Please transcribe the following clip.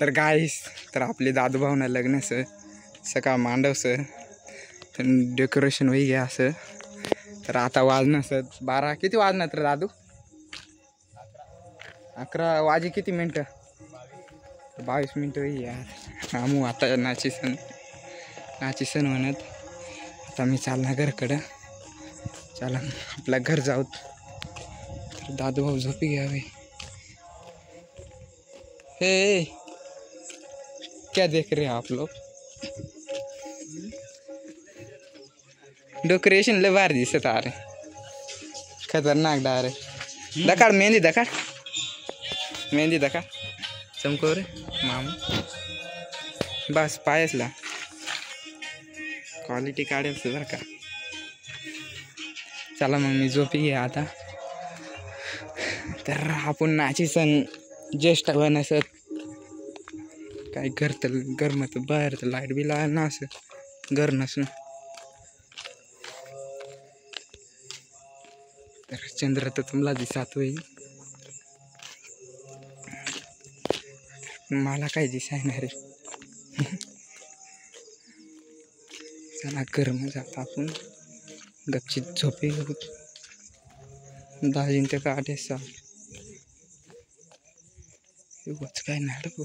तर गाईस तर आपले दादूभाऊना लग्नाचं सकाळ मांडवचं तर डेकोरेशन होई गया असं तर आता वाजणं सर 12 किती वाजणार तर दादू 11 वाजे किती मिनटं 22 मिनटं होई यार आमू आता नाची सण म्हणत आता मी चालणार घरकडं चला आपल्या घर जाऊ तर दादूभाऊ झोपी घ्यावे हे क्या देख रहे हैं आप लोग डेकोरेशन ले बाहर दिसत आ रहे खतरनाक डारे दकाड मेहंदी दकाड चमको रे मामू बस पायसला क्वालिटी काढेल बरं का चला मग मी झोपी घे आता तर आपण नाची सण ज्येष्ठ बनसं काय घर तर गरमत बाहेर तर लाईट बी लागणार ना असं घर नसणं तर चंद्र तर तुम्हाला दिसत होईल मला काय दिसायणार रे चला गरम जाता आपण गपचित झोपे दाजींच्या काढे सा काय नाही